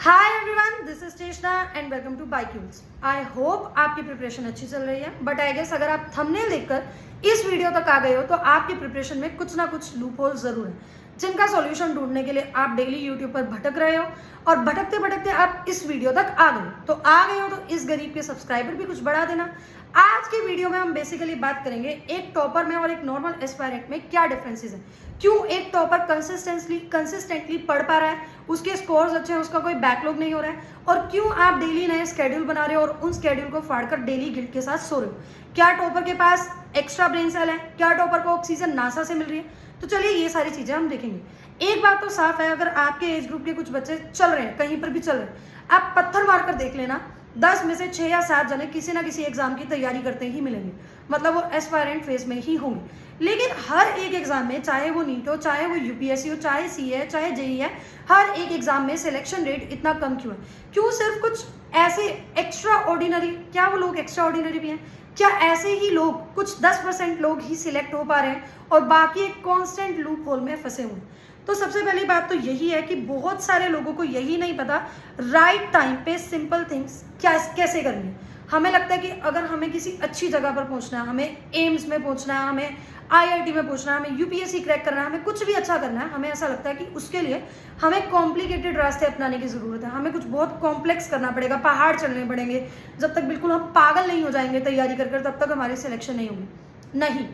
Hi everyone, this is Cheshta and welcome to Bicules. I hope आपकी preparation अच्छी चल रही है, बट आई गेस अगर आप थंबनेल देखकर इस वीडियो तक आ गए हो तो आपकी प्रिपरेशन में कुछ ना कुछ लूप होल जरूर है, जिनका सॉल्यूशन ढूंढने के लिए आप डेली यूट्यूब पर भटक रहे हो और भटकते भटकते आप इस वीडियो तक आ गए हो तो इस गरीब के सब्सक्राइबर भी कुछ बढ़ा देना। आज की वीडियो में हम बेसिकली बात करेंगे एक टॉपर में और एक नॉर्मल एस्पायरेंट में क्या डिफरेंसेस है, क्यों एक टॉपर कंसिस्टेंटली पढ़ पा रहा है, उसके स्कोर्स अच्छे हैं, उसका कोई बैकलॉग नहीं हो रहा है, और क्यों आप डेली नए स्केड्यूल बना रहे हो और उन स्केड्यूल को फाड़कर डेली गिल्ट के साथ सो रहे हो। क्या टॉपर के पास एक्स्ट्रा ब्रेन सेल है, क्या टॉपर को ऑक्सीजन नासा से मिल रही है। तो चलिए ये सारी चीजें हम देखेंगे। एक बात तो साफ है, अगर आपके एज ग्रुप के कुछ बच्चे चल रहे हैं, कहीं पर भी चल रहे हैं, आप पत्थर मारकर देख लेना, 10 में से 6 या 7 जने किसी ना किसी एग्जाम की तैयारी करते ही मिलेंगे, मतलब वो एस्पायरेंट फेज में ही होंगे। लेकिन हर एक एग्जाम में, चाहे वो नीट हो, चाहे वो यूपीएससी हो, चाहे सीए है, चाहे जेई है, हर एक एग्जाम में सिलेक्शन रेट इतना कम क्यों है? क्यों सिर्फ कुछ ऐसे एक्स्ट्रा ऑर्डिनरी, क्या वो लोग एक्स्ट्रा ऑर्डिनरी भी हैं? क्या ऐसे ही लोग, कुछ 10% लोग ही सिलेक्ट हो पा रहे हैं और बाकी एक कॉन्स्टेंट लूप होल में फंसे हुए हैं? तो सबसे पहली बात तो यही है कि बहुत सारे लोगों को यही नहीं पता राइट टाइम पे सिंपल थिंग्स कैसे करनी है। हमें लगता है कि अगर हमें किसी अच्छी जगह पर पहुंचना है, हमें एम्स में पहुंचना है, हमें आईआईटी में पहुंचना है, हमें यूपीएससी क्रैक करना है, हमें कुछ भी अच्छा करना है, हमें ऐसा लगता है कि उसके लिए हमें कॉम्प्लिकेटेड रास्ते अपनाने की जरूरत है, हमें कुछ बहुत कॉम्प्लेक्स करना पड़ेगा, पहाड़ चढ़ने पड़ेंगे। जब तक बिल्कुल हम पागल नहीं हो जाएंगे तैयारी कर तब तक हमारी सिलेक्शन नहीं होगी। नहीं,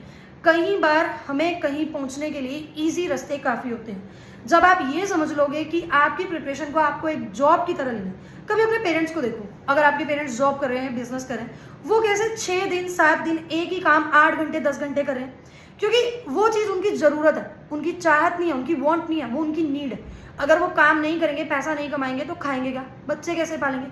कई बार हमें कहीं पहुंचने के लिए इजी रास्ते काफ़ी होते हैं। जब आप ये समझ लोगे कि आपकी प्रिपरेशन को आपको एक जॉब की तरह लेना है, कभी अपने पेरेंट्स को देखो, अगर आपके पेरेंट्स जॉब कर रहे हैं, बिजनेस कर रहे हैं, वो कैसे 6 दिन 7 दिन एक ही काम 8 घंटे 10 घंटे कर रहे हैं, क्योंकि वो चीज़ उनकी ज़रूरत है, उनकी चाहत नहीं है, उनकी वांट नहीं है, वो उनकी नीड है। अगर वो काम नहीं करेंगे, पैसा नहीं कमाएंगे तो खाएंगे क्या, बच्चे कैसे पालेंगे?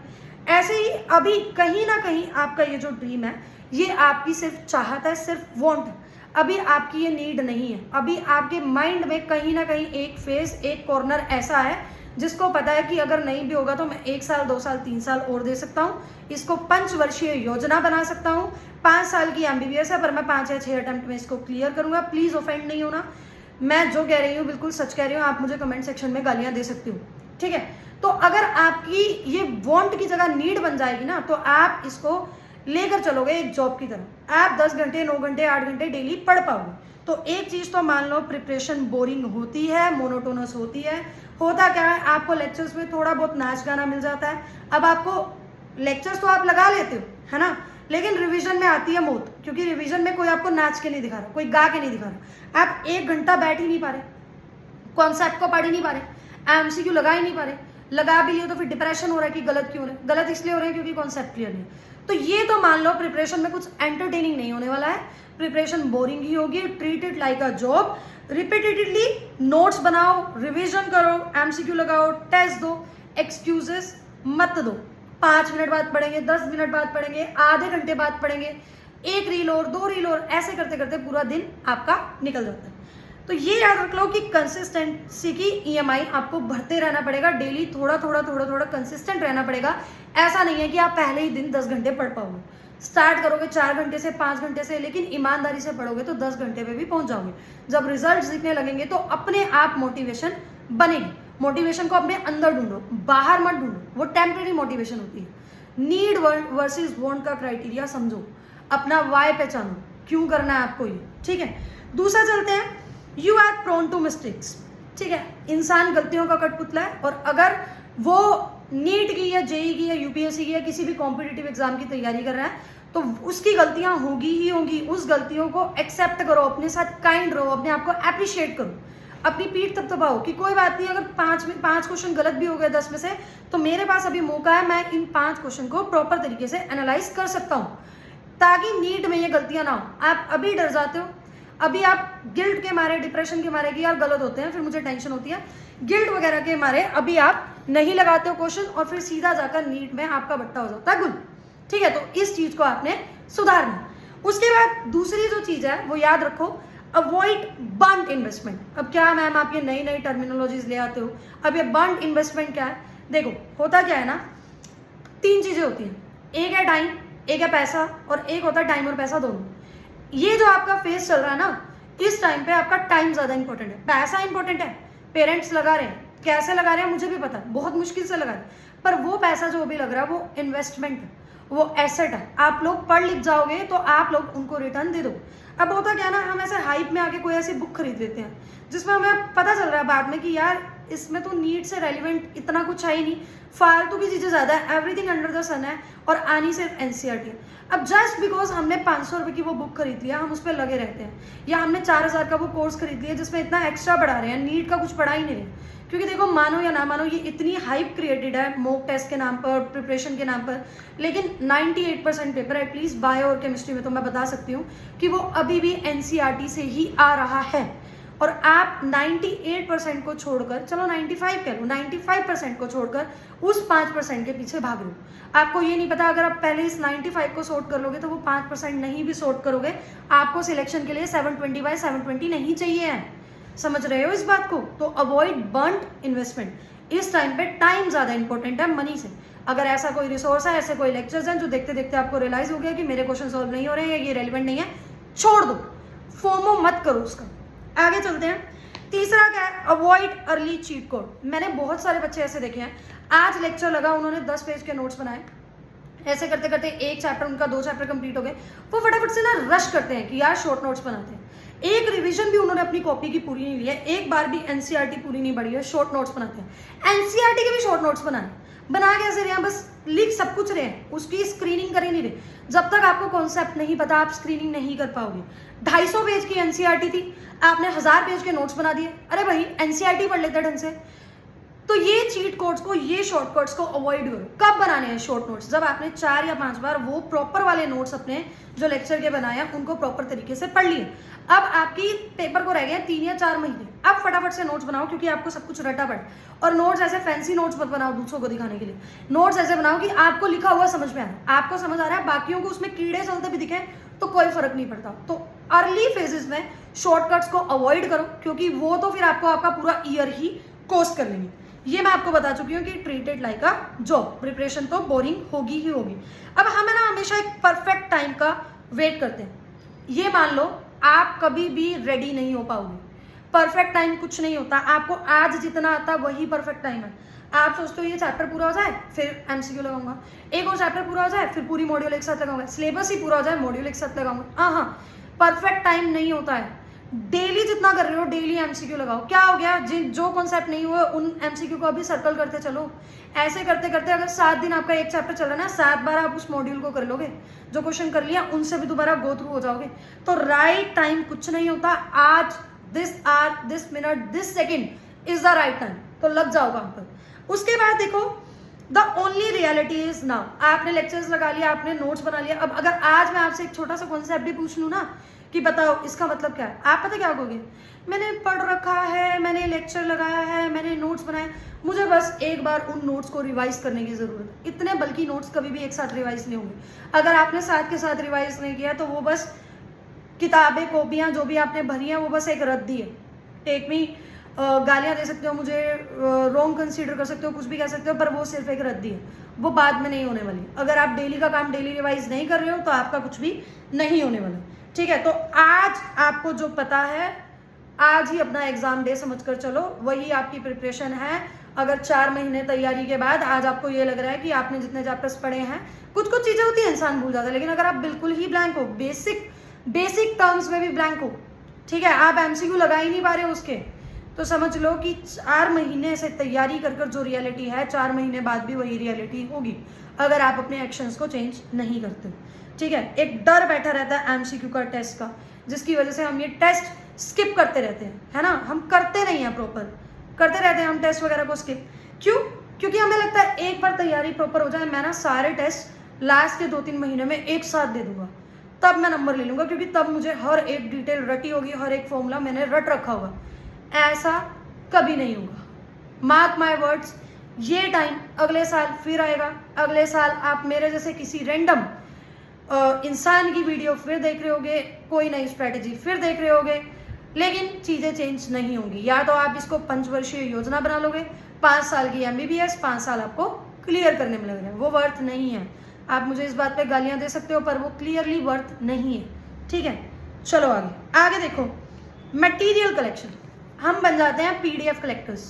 ऐसे ही अभी कहीं ना कहीं आपका ये जो ड्रीम है, ये आपकी सिर्फ चाहत है, सिर्फ वांट है, अभी आपकी ये नीड नहीं है। अभी आपके माइंड में कहीं ना कहीं एक फेस, एक कॉर्नर ऐसा है जिसको पता है कि अगर नहीं भी होगा तो मैं 1 साल 2 साल 3 साल और दे सकता हूँ, इसको पंचवर्षीय योजना बना सकता हूँ। 5 साल की एमबीबीएस है, पर मैं 5 या 6 अटेम्प्ट में इसको क्लियर करूंगा। प्लीज ऑफेंड नहीं होना, मैं जो कह रही हूँ बिल्कुल सच कह रही हूँ, आप मुझे कमेंट सेक्शन में गालियां दे सकती हो, ठीक है? तो अगर आपकी ये वांट की जगह नीड बन जाएगी ना, तो आप इसको लेकर चलोगे एक जॉब की तरह। आप 10 घंटे 9 घंटे 8 घंटे डेली पढ़ पाओगे। तो एक चीज तो मान लो, प्रिपरेशन बोरिंग होती है, मोनोटोनस होती है। होता क्या है, आपको लेक्चर्स में थोड़ा बहुत नाच गाना मिल जाता है। अब आपको लेक्चर्स तो आप लगा लेते हो, है ना, लेकिन रिवीजन में आती है मौत, क्योंकि रिवीजन में कोई आपको नाच के नहीं दिखा रहा, कोई गा के नहीं दिखा रहा। आप 1 घंटा बैठ ही नहीं पा रहे, कॉन्सेप्ट को पढ़ ही नहीं पा रहे, एमसीक्यू लगा ही नहीं पा रहे, लगा भी लियो तो फिर डिप्रेशन हो रहा है कि गलत क्यों हो रहा है। गलत इसलिए हो रहे हैं क्योंकि कॉन्सेप्ट क्लियर नहीं है। तो ये तो मान लो प्रिपरेशन में कुछ एंटरटेनिंग नहीं होने वाला है, प्रिपरेशन बोरिंग ही होगी। Treat it like a job, repeatedly notes बनाओ, रिवीजन करो, एमसीक्यू लगाओ, टेस्ट दो, एक्सक्यूजेस मत दो। 5 मिनट बाद पढ़ेंगे, 10 मिनट बाद पढ़ेंगे, आधे घंटे बाद पढ़ेंगे, 1 रील और 2 रील और, ऐसे करते करते पूरा दिन आपका निकल जाता है। तो ये याद रख लो कि कंसिस्टेंसी की ईएमआई आपको भरते रहना पड़ेगा, डेली थोड़ा थोड़ा कंसिस्टेंट रहना पड़ेगा। ऐसा नहीं है कि आप पहले ही दिन 10 घंटे पढ़ पाओगे। स्टार्ट करोगे 4 घंटे से, 5 घंटे से, लेकिन ईमानदारी से पढ़ोगे तो 10 घंटे पे भी पहुंच जाओगे। जब रिजल्ट दिखने लगेंगे तो अपने आप मोटिवेशन बनेगी। मोटिवेशन को अपने अंदर ढूंढो, बाहर मत ढूंढो, वो टेम्परेरी मोटिवेशन होती है। नीड वर्सेस वांट का क्राइटेरिया समझो, अपना वाई पहचानो, क्यों करना है आपको ये, ठीक है? दूसरा चलते हैं, you are prone to mistakes, ठीक है? इंसान गलतियों का कठपुतला है, और अगर वो नीट की या जेई की या यूपीएससी की या किसी भी कॉम्पिटिटिव एग्जाम की तैयारी कर रहा है तो उसकी गलतियां होगी ही होंगी। उस गलतियों को एक्सेप्ट करो, अपने साथ काइंड रहो, अपने आप को अप्रिशिएट करो, अपनी पीठ थपथपाओ कि कोई बात नहीं, अगर 5 क्वेश्चन गलत भी हो गए 10 में से, तो मेरे पास अभी मौका है, मैं इन 5 क्वेश्चन को प्रॉपर तरीके से एनालाइज कर सकता हूँ, ताकि नीट में ये गलतियां ना हो। आप अभी डर जाते हो, अभी आप गिल्ट के मारे, डिप्रेशन के मारे कि यार गलत होते हैं, फिर मुझे टेंशन होती है, गिल्ट वगैरह के मारे अभी आप नहीं लगाते हो क्वेश्चन, और फिर सीधा जाकर नीट में आपका बट्टा हो जाता है गुल, ठीक है? तो इस चीज को आपने सुधारना। उसके बाद दूसरी जो चीज है वो याद रखो, अवॉइड बर्न्ड इन्वेस्टमेंट। अब क्या मैम आप ये नई नई टर्मिनोलॉजीज ले आते हो, अब ये बर्न्ड इन्वेस्टमेंट क्या है? देखो होता क्या है ना, 3 चीजें होती हैं, एक है टाइम, एक है पैसा, और एक होता है टाइम और पैसा दोनों। ये जो आपका फेज चल रहा है ना, इस टाइम पे आपका टाइम ज्यादा इंपॉर्टेंट है, पैसा इंपॉर्टेंट है, पेरेंट्स लगा रहे हैं, कैसे लगा रहे हैं मुझे भी पता है, बहुत मुश्किल से लगा रहे हैं, पर वो पैसा जो भी लग रहा है वो इन्वेस्टमेंट है, वो एसेट है। आप लोग पढ़ लिख जाओगे तो आप लोग उनको रिटर्न दे दो। अब होता क्या ना, हम ऐसे हाइप में आके कोई ऐसी बुक खरीद लेते हैं जिसमें हमें पता चल रहा है बाद में कि यार इसमें तो नीट से रेलिवेंट इतना कुछ है ही नहीं, फालतू की चीज़ें ज़्यादा है, एवरीथिंग अंडर द सन है और आनी सिर्फ एनसीईआरटी है। अब जस्ट बिकॉज हमने 500 रुपये की वो बुक खरीद लिया, हम उस पर लगे रहते हैं, या हमने 4000 का वो कोर्स खरीद लिया जिसमें इतना एक्स्ट्रा पढ़ा रहे हैं, नीट का कुछ पढ़ा ही नहीं है। क्योंकि देखो, मानो या ना मानो, ये इतनी हाइप क्रिएटेड है मॉक टेस्ट के नाम पर, प्रिपरेशन के नाम पर, लेकिन 98% पेपर एटलीस्ट बायो और केमिस्ट्री में तो मैं बता सकती हूँ कि वो अभी भी एनसीईआरटी से ही आ रहा है। और आप 98% को छोड़कर, चलो 95 कह लो, 95% को छोड़कर उस 5% के पीछे भाग रहे हो। आपको ये नहीं पता, अगर आप पहले इस 95 को सॉर्ट कर लोगे तो वो 5% नहीं भी सॉर्ट करोगे, आपको सिलेक्शन के लिए 720/720 नहीं चाहिए है। समझ रहे हो इस बात को? तो अवॉइड बर्न्ड इन्वेस्टमेंट। इस टाइम पे टाइम ज़्यादा इंपॉर्टेंट है मनी से। अगर ऐसा कोई रिसोर्स है, ऐसे कोई लेक्चर्स हैं जो देखते देखते आपको रियलाइज हो गया कि मेरे क्वेश्चन सॉल्व नहीं हो रहे हैं, ये रेलिवेंट नहीं है, छोड़ दो, फोमो मत करो उसका। आगे चलते हैं। तीसरा क्या है? Avoid early cheat code. मैंने बहुत सारे बच्चे ऐसे देखे हैं, आज लेक्चर लगा, उन्होंने 10 पेज के नोट्स बनाए, ऐसे करते करते एक चैप्टर उनका 2 चैप्टर कंप्लीट हो गए, वो फटाफट से ना रश करते हैं कि यार शॉर्ट नोट्स बनाते हैं। एक रिवीजन भी उन्होंने अपनी कॉपी की पूरी नहीं ली है, एक बार भी एनसीईआरटी पूरी नहीं पढ़ी है, शॉर्ट नोट्स बनाते हैं। एनसीईआरटी के भी शॉर्ट नोट्स बना कैसे रहे हैं? बस लिख सब कुछ रहे हैं, उसकी स्क्रीनिंग कर ही नहीं रहे। जब तक आपको कॉन्सेप्ट नहीं पता, आप स्क्रीनिंग नहीं कर पाओगे। 250 पेज की एनसीईआरटी थी, आपने 1000 पेज के नोट्स बना दिए। अरे भाई, एनसीईआरटी पढ़ लेते ढंग से। तो ये चीट कोड्स को, ये शॉर्टकट्स को अवॉइड करो। कब बनाने हैं शॉर्ट नोट्स? जब आपने 4 या 5 बार वो प्रॉपर वाले नोट्स अपने जो लेक्चर के बनाए हैं उनको प्रॉपर तरीके से पढ़ लिए। अब आपकी पेपर को रह गए 3 या 4 महीने, अब फटाफट से नोट्स बनाओ, क्योंकि आपको सब कुछ रटा पड़ा। और नोट्स ऐसे फैंसी नोट्स मत बनाओ दूसरों को दिखाने के लिए। नोट्स ऐसे बनाओ कि आपको लिखा हुआ समझ में आए, आपको समझ आ रहा है, बाकियों को उसमें कीड़े चलते भी दिखे तो कोई फर्क नहीं पड़ता। तो अर्ली फेजेस में शॉर्टकट्स को अवॉइड करो, क्योंकि वो तो फिर आपको आपका पूरा ईयर ही कॉस्ट कर लेंगे। ये मैं आपको बता चुकी हूँ कि treated like a job, preparation तो बोरिंग होगी ही होगी। अब हम है ना हमेशा एक परफेक्ट टाइम का वेट करते हैं। ये मान लो आप कभी भी रेडी नहीं हो पाओगे। परफेक्ट टाइम कुछ नहीं होता, आपको आज जितना आता वही परफेक्ट टाइम है। आप सोचते हो ये चैप्टर पूरा हो जाए फिर एमसीक्यू लगाऊंगा, एक और चैप्टर पूरा हो जाए फिर पूरी मॉड्यूल एक साथ लगाऊंगा, सिलेबस ही पूरा हो जाए मॉड्यूल एक साथ लगाऊंगा। हाँ, परफेक्ट टाइम नहीं होता है। डेली जितना कर रहे हो डेली एमसीक्यू लगाओ। क्या हो गया, जो कॉन्सेप्ट नहीं हुआ उन एमसीक्यू को अभी सर्कल करते चलो। ऐसे करते करते अगर 7 दिन आपका एक चैप्टर चल रहा है ना, 7 बार आप उस मॉड्यूल को कर लोगे, जो क्वेश्चन कर लिया उनसे भी दोबारा गो थ्रू हो जाओगे। तो राइट टाइम कुछ नहीं होता। आज this hour, this minute, this second is the right time, तो लग जाओ वहां पर। उसके बाद देखो, the only reality is now. आपने लेक्चर्स लगा लिया, आपने नोट्स बना लिया। अब अगर आज मैं आपसे एक छोटा सा कॉन्सेप्ट भी पूछ लूँ ना कि बताओ इसका मतलब क्या है, आप पता क्या कहोगे? मैंने पढ़ रखा है, मैंने लेक्चर लगाया है, मैंने नोट्स बनाए, मुझे बस एक बार उन नोट्स को रिवाइज करने की ज़रूरत है। इतने बल्कि नोट्स कभी भी एक साथ रिवाइज नहीं होंगे। अगर आपने साथ के साथ रिवाइज नहीं किया तो वो बस किताबें, कॉपियाँ जो भी आपने भरी हैं वो बस एक रद्दी है। टेक मी, गालियाँ दे सकते हो मुझे, रॉन्ग कंसीडर कर सकते हो, कुछ भी कह सकते हो, पर वो सिर्फ एक रद्दी है, वो बाद में नहीं होने वाली। अगर आप डेली का काम डेली रिवाइज नहीं कर रहे हो तो आपका कुछ भी नहीं होने वाला। ठीक है, तो आज आपको जो पता है आज ही अपना एग्जाम डे समझकर चलो, वही आपकी प्रिपरेशन है। अगर 4 महीने तैयारी के बाद आज आपको ये लग रहा है कि आपने जितने चैप्टर्स पढ़े हैं, कुछ कुछ चीज़ें होती है इंसान भूल जाता है, लेकिन अगर आप बिल्कुल ही ब्लैंक हो, बेसिक टर्म्स में भी ब्लैंक हो, ठीक है, आप एमसीक्यू लगा ही नहीं पा रहे हो उसके, तो समझ लो कि 4 महीने से तैयारी कर जो रियलिटी है, 4 महीने बाद भी वही रियलिटी होगी अगर आप अपने एक्शंस को चेंज नहीं करते। ठीक है, एक डर बैठा रहता है एमसीक्यू का, टेस्ट का, जिसकी वजह से हम ये टेस्ट स्किप करते रहते हैं, है ना। हम करते नहीं हैं, प्रॉपर करते रहते हैं हम टेस्ट वगैरह को स्किप। क्यों? क्योंकि हमें लगता है एक बार तैयारी प्रॉपर हो जाए, मैं ना सारे टेस्ट लास्ट के 2-3 महीने में एक साथ दे दूंगा, तब मैं नंबर ले लूँगा, क्योंकि तब मुझे हर एक डिटेल रटी होगी, हर एक फॉर्मूला मैंने रट रखा होगा। ऐसा कभी नहीं होगा। मार्क माई वर्ड्स, ये टाइम अगले साल फिर आएगा। अगले साल आप मेरे जैसे किसी रैंडम इंसान की वीडियो फिर देख रहे होगे, कोई नई स्ट्रैटेजी फिर देख रहे होगे, लेकिन चीज़ें चेंज नहीं होंगी। या तो आप इसको 5 वर्षीय योजना बना लोगे, 5 साल की MBBS, 5 साल आपको क्लियर करने में लग रहे हैं, वो वर्थ नहीं है। आप मुझे इस बात पे गालियाँ दे सकते हो, पर वो क्लियरली वर्थ नहीं है। ठीक है, चलो आगे देखो, मटेरियल कलेक्शन। हम बन जाते हैं PDF कलेक्टर्स।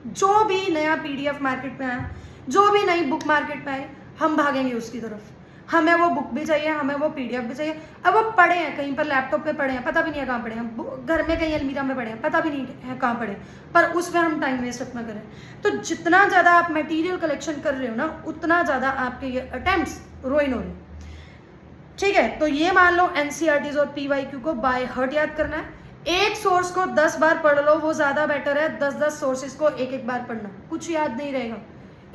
जो भी नया PDF मार्केट में आया, जो भी नई बुक मार्केट में आई, हम भागेंगे उसकी तरफ। हमें वो बुक भी चाहिए, हमें वो PDF भी चाहिए। अब वो पढ़े हैं कहीं पर, लैपटॉप पे पढ़े हैं, पता भी नहीं है कहाँ पढ़े हैं, घर में कहीं अलमीरा में पढ़े हैं, पता भी नहीं है कहाँ पढ़े, पर उस पर हम टाइम वेस्ट अपना करें। तो जितना ज़्यादा आप मटेरियल कलेक्शन कर रहे हो ना, उतना ज़्यादा आपके ये अटेम्प्ट्स रुइन हो रहे हैं। ठीक है, तो ये मान लो NCERTs और PYQ को बाय हार्ट याद करना है। एक सोर्स को 10 बार पढ़ लो, वो ज़्यादा बेटर है 10-10 सोर्सेज को एक बार पढ़ना, कुछ याद नहीं रहेगा।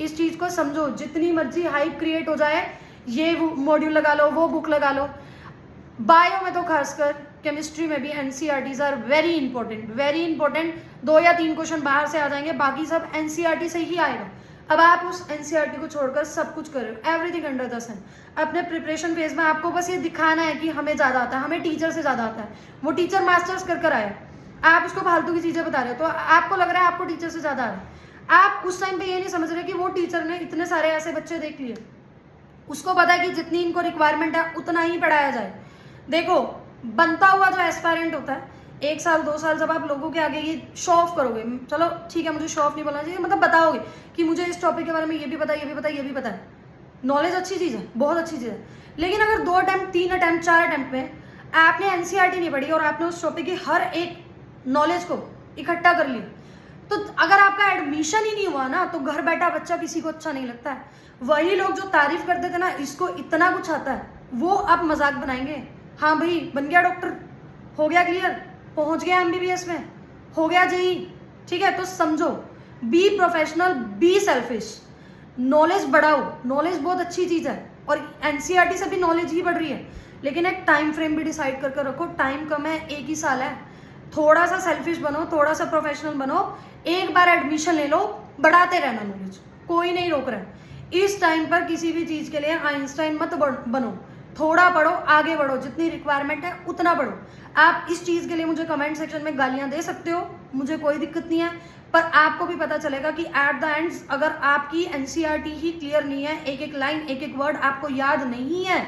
इस चीज़ को समझो, जितनी मर्जी हाइप क्रिएट हो जाए, ये मॉड्यूल लगा लो, वो बुक लगा लो। बायो में तो खासकर, केमिस्ट्री में भी NCERTs are very important, very important. 2 या 3 क्वेश्चन बाहर से आ जाएंगे, बाकी सब NCERT से ही आएगा। अब आप उस NCERT को छोड़कर सब कुछ कर रहे हो, एवरीथिंग अंडर द सन। अपने प्रिपरेशन फेज में आपको बस ये दिखाना है कि हमें ज़्यादा आता है, हमें टीचर से ज़्यादा आता है। वो टीचर मास्टर्स कर आया, आप उसको फालतू की चीज़ें बता रहे हो, तो आपको लग रहा है आपको टीचर से ज़्यादा आ रहा है। आप उस टाइम पे ये नहीं समझ रहे कि वो टीचर ने इतने सारे ऐसे बच्चे देख लिए, उसको पता है कि जितनी इनको रिक्वायरमेंट है उतना ही पढ़ाया जाए। देखो, बनता हुआ जो एस्पायरेंट होता है, 1 साल 2 साल जब आप लोगों के आगे ये शो ऑफ करोगे, चलो ठीक है, मुझे शो ऑफ नहीं बोलना चाहिए, मतलब बताओगे कि मुझे इस टॉपिक के बारे में ये भी पता है, ये भी पता है, ये भी पता है। नॉलेज अच्छी चीज़ है, बहुत अच्छी चीज़ है, लेकिन अगर 2 अटैम्प्ट 3 अटैम्प्ट 4 अटैम्प्ट में आपने NCERT नहीं पढ़ी और आपने उस टॉपिक की हर एक नॉलेज को इकट्ठा कर लिया, तो अगर आपका एडमिशन ही नहीं हुआ ना, तो घर बैठा बच्चा किसी को अच्छा नहीं लगता है। वही लोग जो तारीफ करते थे ना, इसको इतना कुछ आता है, वो अब मजाक बनाएंगे। हाँ भाई, बन गया डॉक्टर, हो गया क्लियर, पहुंच गया MBBS में, हो गया JEE। ठीक है, तो समझो, be professional, be selfish, knowledge बढ़ाओ। नॉलेज बहुत अच्छी चीज़ है और NCERT से भी नॉलेज ही बढ़ रही है, लेकिन एक टाइम फ्रेम भी डिसाइड करके रखो। टाइम कम है, 1 ही साल है, थोड़ा सा सेल्फिश बनो, थोड़ा सा प्रोफेशनल बनो, एक बार एडमिशन ले लो, बढ़ाते रहना नॉलेज, कोई नहीं रोक रहा है। इस टाइम पर किसी भी चीज़ के लिए आइंस्टाइन मत बनो, थोड़ा पढ़ो, आगे बढ़ो, जितनी रिक्वायरमेंट है उतना पढ़ो। आप इस चीज़ के लिए मुझे कमेंट सेक्शन में गालियां दे सकते हो, मुझे कोई दिक्कत नहीं है, पर आपको भी पता चलेगा कि एट द एंड अगर आपकी NCERT ही क्लियर नहीं है, एक एक लाइन, एक एक वर्ड आपको याद नहीं है,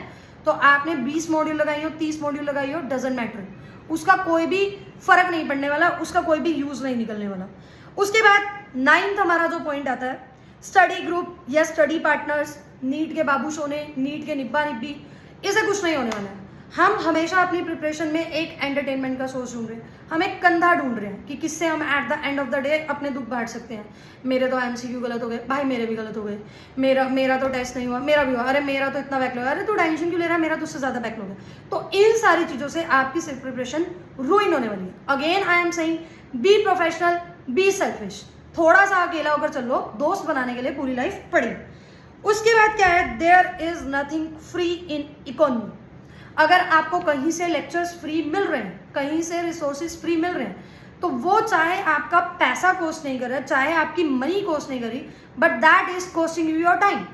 तो आपने 20 मॉड्यूल लगाई हो, 30 मॉड्यूल लगाई हो, डजंट मैटर, उसका कोई भी फर्क नहीं पड़ने वाला, उसका कोई भी यूज नहीं निकलने वाला। उसके बाद 9th हमारा जो पॉइंट आता है, स्टडी ग्रुप या स्टडी पार्टनर्स, नीट के बाबू सोने, नीट के निब्बा निब्बी, इसे कुछ नहीं होने वाला है। हम हमेशा अपनी प्रिपरेशन में एक एंटरटेनमेंट का सोर्स ढूंढ रहे हैं, हम एक कंधा ढूंढ रहे हैं कि किससे हम at the end of the day अपने दुख बांट सकते हैं। मेरे तो MCQ गलत हो गए, भाई मेरे भी गलत हो गए, मेरा तो टेस्ट नहीं हुआ, मेरा भी हुआ, अरे मेरा तो इतना बैकलॉग है, अरे तू टेंशन क्यों ले रहा है, मेरा तो उससे ज़्यादा बैकलॉग है। तो इन सारी चीज़ों से आपकी सेल्फ प्रिपरेशन रुइन होने वाली है। Again I am saying, be professional, be selfish, थोड़ा सा अकेला होकर चल लो, दोस्त बनाने के लिए पूरी लाइफ पढ़ी। उसके बाद क्या है, there is nothing free in economy. अगर आपको कहीं से लेक्चर्स फ्री मिल रहे हैं, कहीं से रिसोर्सेज फ्री मिल रहे हैं, तो वो चाहे आपका पैसा कॉस्ट नहीं कर रहा है, चाहे आपकी मनी कॉस्ट नहीं कर रही, but that is costing you your time.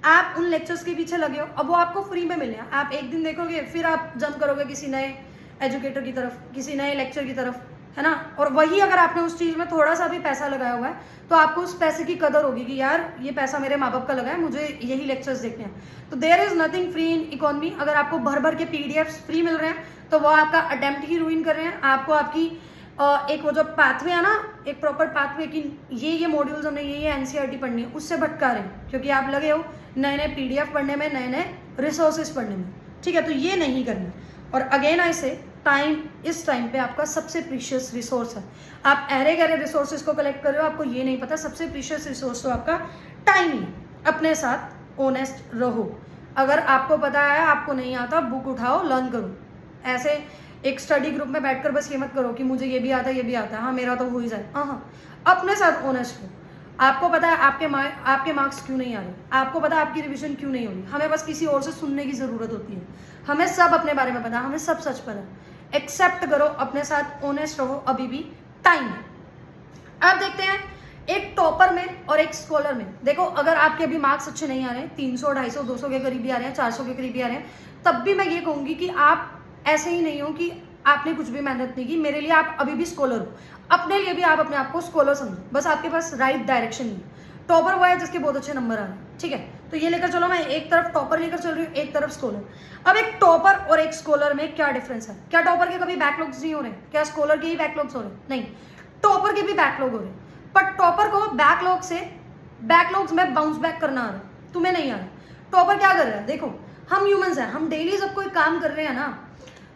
आप उन लेक्चर्स के पीछे लगे हो, अब वो आपको फ्री में मिले हैं, आप एक दिन देखोगे, फिर आप जंप करोगे किसी नए एजुकेटर की तरफ, किसी नए लेक्चर की तरफ, है ना। और वही अगर आपने उस चीज़ में थोड़ा सा भी पैसा लगाया हुआ है, तो आपको उस पैसे की कदर होगी कि यार ये पैसा मेरे माँ बाप का लगा है, मुझे यही लेक्चर्स देखने हैं। तो there is nothing free in economy. अगर आपको भर भर के PDFs फ्री मिल रहे हैं, तो वो आपका अटेम्प्ट ही रुइन कर रहे हैं। आपको आपकी एक वो जो पाथवे है ना, एक प्रॉपर पाथवे की ये मॉड्यूल्स हमने ये NCERT पढ़नी है, उससे भटका रहे हैं, क्योंकि आप लगे हो नए नए PDF पढ़ने में, नए नए रिसोर्सेज पढ़ने में। ठीक है, तो ये नहीं करना। और अगेन आई से, टाइम इस टाइम पे आपका सबसे प्रीशियस रिसोर्स है। आप अरे गहरे रिसोर्सेज को कलेक्ट कर रहे हो, आपको ये नहीं पता सबसे प्रीशियस रिसोर्स तो आपका टाइम ही। अपने साथ ऑनेस्ट रहो। अगर आपको पता है, आपको नहीं आता, बुक उठाओ, लर्न करो। ऐसे एक स्टडी ग्रुप में बैठकर बस ये मत करो कि मुझे ये भी आता है, ये भी आता है, हाँ मेरा तो हो ही जाए। हाँ, अपने साथ ऑनेस्ट हो। आपको पता है आपके मार्क्स क्यों नहीं आ रहे, आपको पता है आपकी रिवीजन क्यों नहीं हो रही। हमें बस किसी और से सुनने की ज़रूरत होती है। हमें सब अपने बारे में पता है, हमें सब सच पता है। एक्सेप्ट करो, अपने साथ ऑनेस्ट रहो, अभी भी टाइम है। अब देखते हैं एक टॉपर में और एक स्कॉलर में। देखो, अगर आपके अभी मार्क्स अच्छे नहीं आ रहे हैं, 300, 250, 200 के करीब भी आ रहे हैं, 400 के करीब भी आ रहे हैं, तब भी मैं ये कहूँगी कि आप ऐसे ही नहीं हो कि आपने कुछ भी मेहनत नहीं की। मेरे लिए आप अभी भी स्कॉलर हो, अपने लिए भी आप अपने आप को स्कॉलर समझो। बस आपके पास राइट डायरेक्शन नहीं है। टॉपर वो है जिसके बहुत अच्छे नंबर आ रहे हैं, ठीक है, तो ये लेकर चलो। मैं एक तरफ टॉपर लेकर चल रही हूँ, एक तरफ स्कॉलर। अब एक टॉपर और एक स्कॉलर में क्या डिफरेंस है? क्या टॉपर के कभी बैकलॉग्स नहीं हो रहे? क्या स्कॉलर के ही बैकलॉग्स हो रहे? नहीं, टॉपर के भी बैकलॉग हो रहे। पर टॉपर को बैकलॉग्स में बाउंस बैक करना आ रहा है, तुम्हें नहीं आ रहा। टॉपर क्या कर रहा है, देखो हम ह्यूमंस हैं, हम डेली जब कोई काम कर रहे हैं ना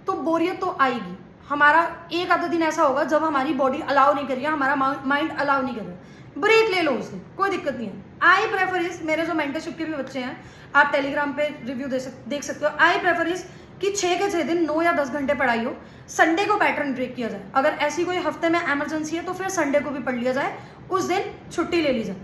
तो बोरियत तो आएगी। हमारा एक आधा दिन ऐसा होगा जब हमारी बॉडी अलाउ नहीं कर रही है, हमारा माइंड अलाउ नहीं कर रहा, ब्रेक ले लो उससे, कोई दिक्कत नहीं है। आई प्रेफर इज, मेरे जो मेंटरशिप के भी बच्चे हैं, आप टेलीग्राम पे रिव्यू देख सकते हो, आई प्रेफर इज कि 6 के 6 दिन 9 या 10 घंटे पढ़ाई हो, संडे को पैटर्न ब्रेक किया जाए। अगर ऐसी कोई हफ्ते में इमरजेंसी है तो फिर संडे को भी पढ़ लिया जाए, उस दिन छुट्टी ले ली जाए।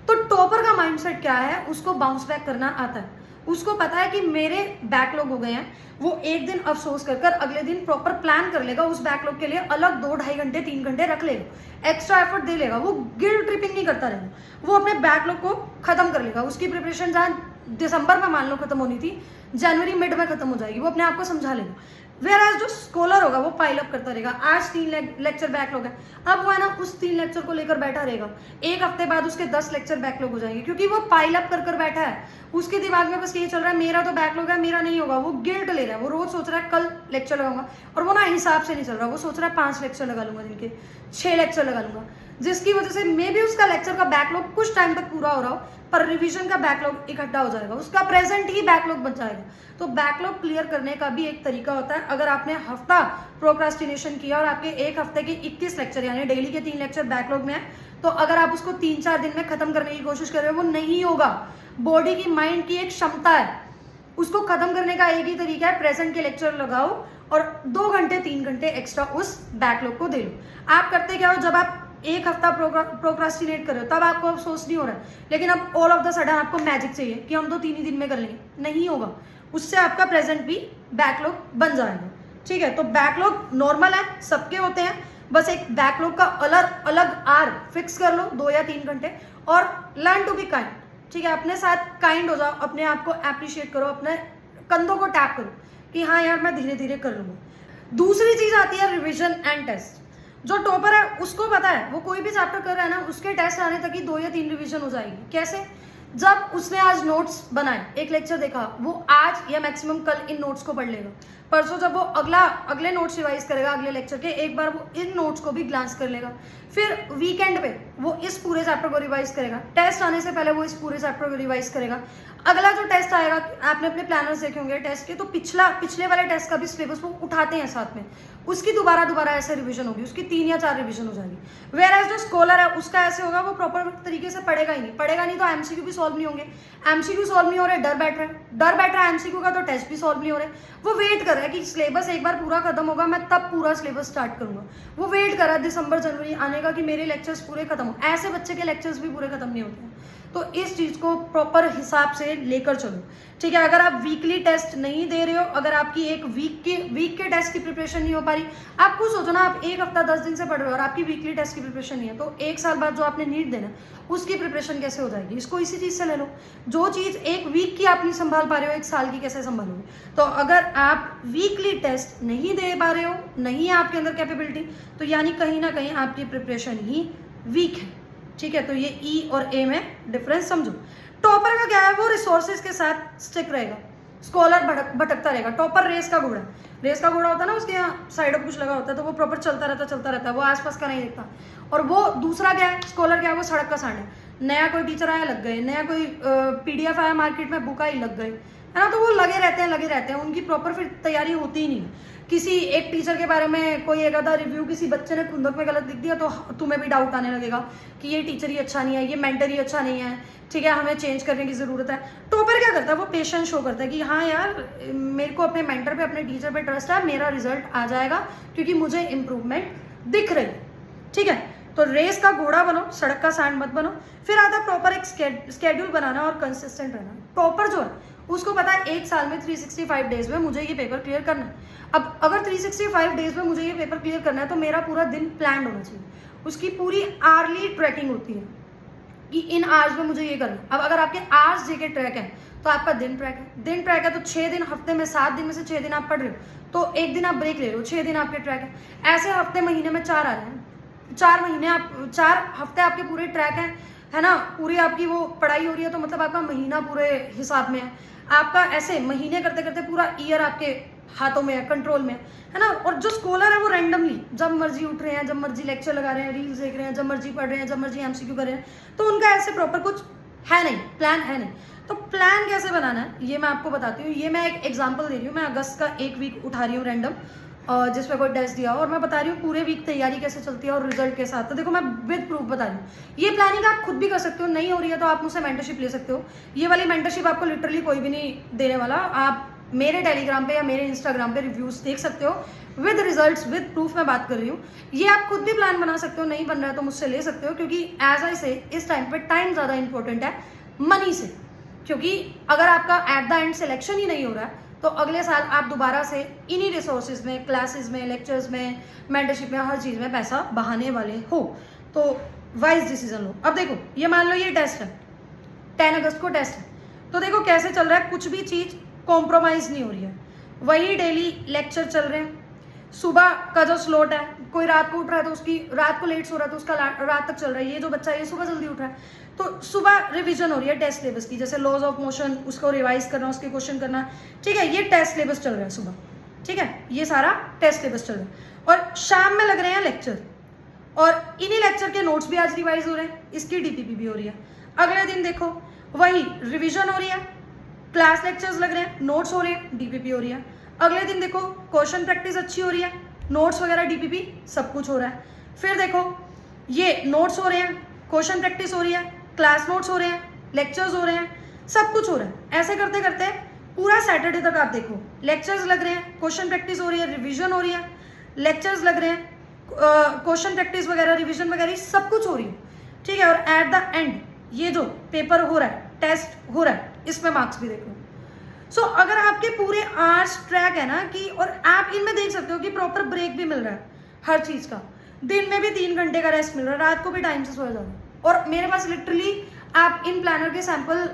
तो टॉपर का माइंडसेट क्या है, उसको बाउंस बैक करना आता है, उसको पता है कि मेरे बैकलॉग हो गए हैं, वो एक दिन अफसोस कर अगले दिन प्रॉपर प्लान कर लेगा, उस बैकलॉग के लिए अलग 2-2.5 घंटे 3 घंटे रख लेगा, एक्स्ट्रा एफर्ट दे लेगा, वो गिल्ट ट्रिपिंग नहीं करता रहेगा, वो अपने बैकलॉग को खत्म कर लेगा। उसकी प्रिपरेशन जहाँ दिसंबर में मान लो खत्म होनी थी, जनवरी मिड में खत्म हो जाएगी, वो अपने आप को समझा लेगा। वेयर एज जो स्कॉलर होगा वो पाइल अप करता रहेगा, आज 3 लेक्चर बैकलॉग है, अब वो है ना उस 3 लेक्चर को लेकर बैठा रहेगा, एक हफ्ते बाद उसके 10 लेक्चर बैकलॉग हो जाएंगे, क्योंकि वो पाइल अप कर बैठा है, उसके दिमाग में बस ये चल रहा है मेरा तो बैकलॉग है, मेरा नहीं होगा, वो गिल्ट ले रहा है, वो रोज सोच रहा है कल लेक्चर लगाऊंगा, और वो ना हिसाब से नहीं चल रहा, वो सोच रहा है 5 लेक्चर लगा लूंगा, दिन के 6 लेक्चर लगा लूंगा, जिसकी वजह से मे बी उसका लेक्चर का बैकलॉग कुछ टाइम तक पूरा हो रहा हो, पर रिवीजन का बैकलॉग इकट्ठा हो जाएगा, उसका प्रेजेंट ही बैकलॉग बच जाएगा। तो बैकलॉग क्लियर करने का भी एक तरीका होता है। अगर आपने हफ्ता प्रोक्रास्टिनेशन किया और आपके एक हफ्ते के 21 लेक्चर यानी डेली के 3 लेक्चर बैकलॉग में है, तो अगर आप उसको 3-4 दिन में खत्म करने की कोशिश कर रहे हो, वो नहीं होगा। बॉडी की, माइंड की एक क्षमता है, उसको खत्म करने का एक ही तरीका है, प्रेजेंट के लेक्चर लगाओ और 2 घंटे 3 घंटे एक्स्ट्रा उस बैकलॉग को दे लो। आप करते क्या हो, जब आप एक हफ्ता प्रोक्रास्टिनेट कर रहे हो तब आपको अफसोस नहीं हो रहा है, लेकिन अब ऑल ऑफ द सडन आपको मैजिक चाहिए कि हम तो 3 ही दिन में कर लेंगे, नहीं होगा, उससे आपका प्रेजेंट भी बैकलॉग बन जाएगा। ठीक है, तो बैकलॉग नॉर्मल है, सबके होते हैं, बस एक बैकलॉग का अलग अलग आर फिक्स कर लो 2 या 3 घंटे, और लर्न टू बी काइंड। ठीक है, अपने साथ काइंड हो जाओ, अपने आप को एप्रिशिएट करो, अपने कंधों को टैप करो कि हाँ यार मैं धीरे धीरे कर लूंगा। दूसरी चीज आती है रिविजन एंड टेस्ट। जो टॉपर है उसको पता है वो कोई भी चैप्टर कर रहा है ना, उसके टेस्ट आने तक ही 2 या 3 रिवीजन हो जाएगी। कैसे, जब उसने आज नोट्स बनाए, एक लेक्चर देखा, वो आज या मैक्सिमम कल इन नोट्स को पढ़ लेगा, परसों जब वो अगले नोट्स रिवाइज करेगा अगले लेक्चर के, एक बार वो इन नोट्स को भी ग्लांस कर लेगा, फिर वीकेंड पे वो इस पूरे चैप्टर को रिवाइज करेगा, टेस्ट आने से पहले वो इस पूरे चैप्टर को रिवाइज करेगा। अगला जो टेस्ट आएगा, आपने अपने प्लानर्स देखे होंगे टेस्ट के, तो पिछले वाले टेस्ट का भी सिलेबस वो उठाते हैं साथ में, उसकी दोबारा ऐसे रिवीजन होगी, उसकी 3 या 4 रिवीजन हो जाएगी। वेयर एज जो स्कॉलर है उसका ऐसे होगा, वो प्रॉपर तरीके से पढ़ेगा नहीं तो एमसीक्यू भी सॉल्व नहीं होंगे, एमसीक्यू सॉल्व नहीं हो रहे, डर बैठ रहा है एमसीक्यू का, तो टेस्ट भी सॉल्व नहीं हो रहे, वो वेट कर रहा है कि सिलेबस एक बार पूरा खत्म होगा मैं तब पूरा सिलेबस स्टार्ट करूंगा, वो वेट कर रहा है दिसंबर जनवरी आने का कि मेरे लेक्चर्स पूरे खत्म हो। ऐसे बच्चे के लेक्चर्स भी पूरे खत्म नहीं होते हैं, तो इस चीज को प्रॉपर हिसाब से लेकर चलो। ठीक है, अगर आप वीकली टेस्ट नहीं दे रहे हो, अगर आपकी एक वीक के टेस्ट की प्रिपरेशन नहीं हो पा रही, आप खुद सोचो ना, आप एक हफ्ता 10 दिन से पढ़ रहे हो और आपकी वीकली टेस्ट की प्रिपरेशन नहीं है, तो 1 साल बाद जो आपने नीट देना उसकी प्रिपरेशन कैसे हो जाएगी। इसको इसी चीज से ले लो, जो चीज एक वीक की आप नहीं संभाल पा रहे हो, 1 साल की कैसे संभालोगे। तो अगर आप वीकली टेस्ट नहीं दे पा रहे हो, नहीं है आपके अंदर कैपेबिलिटी, तो यानी कहीं ना कहीं आपकी प्रिपरेशन ही वीक है। ठीक है, तो ये ई और ए में डिफरेंस समझो। टॉपर का क्या है, वो रिसोर्सेज के साथ स्टिक रहेगा, स्कॉलर भटकता रहेगा। टॉपर रेस का घोड़ा होता है ना, उसके यहाँ साइड ऑफ कुछ लगा होता है, तो वो प्रॉपर चलता रहता है, वो आसपास का नहीं देखता। और वो दूसरा क्या है, स्कॉलर क्या है, वो सड़क का सांड है, नया कोई टीचर आया लग गए, नया कोई PDF आया मार्केट में बुक आई लग गए, है ना, तो वो लगे रहते हैं, उनकी प्रॉपर फिर तैयारी होती ही नहीं। किसी एक टीचर के बारे में कोई एक आधा रिव्यू किसी बच्चे ने खुंदक में गलत लिख दिया, तो तुम्हें भी डाउट आने लगेगा कि ये टीचर ही अच्छा नहीं है, ये मेंटर ही अच्छा नहीं है, ठीक है, हमें चेंज करने की ज़रूरत है। टॉपर क्या करता है, वो पेशेंस शो करता है कि हाँ यार मेरे को अपने मेंटर पे, अपने टीचर पे ट्रस्ट है, मेरा रिजल्ट आ जाएगा क्योंकि मुझे इंप्रूवमेंट दिख रही है। ठीक है, तो रेस का घोड़ा बनो, सड़क का सांड मत बनो। फिर आता है प्रॉपर एक स्केड्यूल बनाना और कंसिस्टेंट रहना। टॉपर जो है उसको पता है 1 साल में 365 डेज में मुझे ये पेपर क्लियर करना है। अब अगर 365 डेज में मुझे ये पेपर क्लियर करना है तो मेरा पूरा दिन प्लान होना चाहिए, उसकी पूरी आर्ली ट्रैकिंग होती है कि इन आवर्स में मुझे ये करना है। अब अगर आपके आवर्स जेके ट्रैक है तो आपका दिन ट्रैक है, तो 6 दिन हफ्ते में, 7 दिन में से 6 दिन आप पढ़ रहे हो, तो 1 दिन आप ब्रेक ले रहे हो, 6 दिन आपके ट्रैक है। ऐसे हफ्ते महीने में 4 आ रहे हैं, 4 हफ्ते आपके पूरे ट्रैक हैं, है ना, पूरी आपकी वो पढ़ाई हो रही है, तो मतलब आपका महीना पूरे हिसाब में है। आपका ऐसे महीने करते करते पूरा ईयर आपके हाथों में है, कंट्रोल में है ना। और जो स्कॉलर है वो रैंडमली जब मर्जी उठ रहे हैं, जब मर्जी लेक्चर लगा रहे हैं, रील्स देख रहे हैं, जब मर्जी पढ़ रहे हैं, जब मर्जी एमसीक्यू कर रहे हैं, तो उनका ऐसे प्रॉपर कुछ है नहीं, प्लान है नहीं। तो प्लान कैसे बनाना है ये मैं आपको बताती हूँ। ये मैं एक एग्जाम्पल दे रही हूँ, मैं अगस्त का एक वीक उठा रही हूँ रैंडम, जिसमें कोई टेस्ट दिया हो, और मैं बता रही हूँ पूरे वीक तैयारी कैसे चलती है और रिजल्ट के साथ। तो देखो मैं विद प्रूफ बता रही हूँ। ये प्लानिंग आप खुद भी कर सकते हो, नहीं हो रही है तो आप मुझसे मेंटरशिप ले सकते हो। ये वाली मेंटरशिप आपको लिटरली कोई भी नहीं देने वाला। आप मेरे टेलीग्राम पे या मेरे इंस्टाग्राम पे रिव्यूज देख सकते हो विद रिजल्ट्स, विद प्रूफ मैं बात कर रही हूँ। ये आप खुद भी प्लान बना सकते हो, नहीं बन रहा है तो मुझसे ले सकते हो, क्योंकि एज आई से इस टाइम पे टाइम ज़्यादा इंपॉर्टेंट है मनी से। क्योंकि अगर आपका एट द एंड सिलेक्शन ही नहीं हो रहा है तो अगले साल आप दोबारा से इन्हीं रिसोर्सेज में, क्लासेस में, लेक्चर्स में, मेंटरशिप में, हर चीज़ में पैसा बहाने वाले हो। तो वाइज डिसीजन लो। अब देखो ये मान लो ये टेस्ट है, 10 अगस्त को टेस्ट है, तो देखो कैसे चल रहा है, कुछ भी चीज़ कॉम्प्रोमाइज़ नहीं हो रही है। वही डेली लेक्चर चल रहे हैं। सुबह का जो स्लॉट है, कोई रात को उठ रहा है तो उसकी रात को लेट सो रहा है तो उसका रात तक चल रहा है। ये जो बच्चा है ये सुबह जल्दी उठ रहा है तो सुबह रिवीजन हो रही है टेस्ट सिलेबस की, जैसे लॉज ऑफ मोशन उसको रिवाइज करना, उसके क्वेश्चन करना, ठीक है। ये टेस्ट सिलेबस चल रहा है सुबह, ठीक है, ये सारा टेस्ट सिलेबस चल रहा है। और शाम में लग रहे हैं लेक्चर, और इन्हीं लेक्चर के नोट्स भी आज रिवाइज हो रहे हैं, इसकी डीपीपी भी हो रही है। अगले दिन देखो वही रिविजन हो रही है, क्लास लेक्चर्स लग रहे हैं, नोट्स हो रहे हैं, डीपीपी हो रही है। अगले दिन देखो क्वेश्चन प्रैक्टिस अच्छी हो रही है, नोट्स वगैरह, डीपीपी, सब कुछ हो रहा है। फिर देखो ये नोट्स हो रहे हैं, क्वेश्चन प्रैक्टिस हो रही है, क्लास नोट्स हो रहे हैं, लेक्चर्स हो रहे हैं, सब कुछ हो रहा है। ऐसे करते करते पूरा सैटरडे तक आप देखो लेक्चर्स लग रहे हैं, क्वेश्चन प्रैक्टिस हो रही है, रिविजन हो रही है, लेक्चर्स लग रहे हैं, क्वेश्चन प्रैक्टिस वगैरह, रिविजन वगैरह, सब कुछ हो रही है, ठीक है। और एट द एंड ये जो पेपर हो रहा है, टेस्ट हो रहा है, इसमें मार्क्स भी देखो। सो अगर आपके पूरे आवर्स ट्रैक है ना कि, और आप इनमें देख सकते हो कि प्रॉपर ब्रेक भी मिल रहा है हर चीज़ का, दिन में भी 3 घंटे का रेस्ट मिल रहा है, रात को भी टाइम से सोया जा रहा है। और मेरे पास लिटरली आप इन प्लानर के सैंपल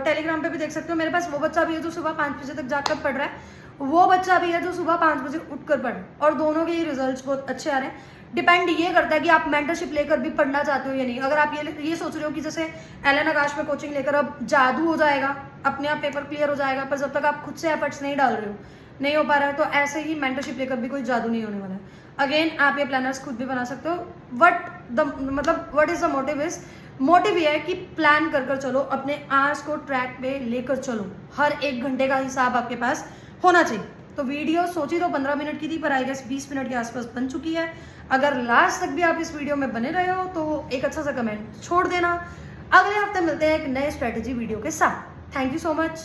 टेलीग्राम पे भी देख सकते हो। मेरे पास वो बच्चा भी है जो सुबह 5 बजे तक जाकर पढ़ रहा है, वो बच्चा भी है जो सुबह 5 बजे उठकर पढ़ रहा है, और दोनों के ही रिजल्ट्स बहुत अच्छे आ रहे हैं। डिपेंड ये करता है कि आप मेंटरशिप लेकर भी पढ़ना चाहते हो या नहीं। अगर आप ये सोच रहे हो कि जैसे एलन आकाश में कोचिंग लेकर अब जादू हो जाएगा, अपने आप पेपर क्लियर हो जाएगा, पर जब तक आप खुद से एफर्ट्स नहीं डाल रहे हो, नहीं हो पा रहा है, तो ऐसे ही मेंटरशिप लेकर भी कोई जादू नहीं होने वाला है। अगेन आप ये प्लानर्स खुद भी बना सकते हो। वट इज द मोटिव ये है कि प्लान कर चलो, अपने आवर्स को ट्रैक पे लेकर चलो, हर 1 घंटे का हिसाब आपके पास होना चाहिए। तो वीडियो सोची तो 15 मिनट की थी, पर आई गेस 20 मिनट के आसपास बन चुकी है। अगर लास्ट तक भी आप इस वीडियो में बने रहे हो तो एक अच्छा सा कमेंट छोड़ देना। अगले हफ्ते मिलते हैं एक नए स्ट्रेटेजी वीडियो के साथ। Thank you so much.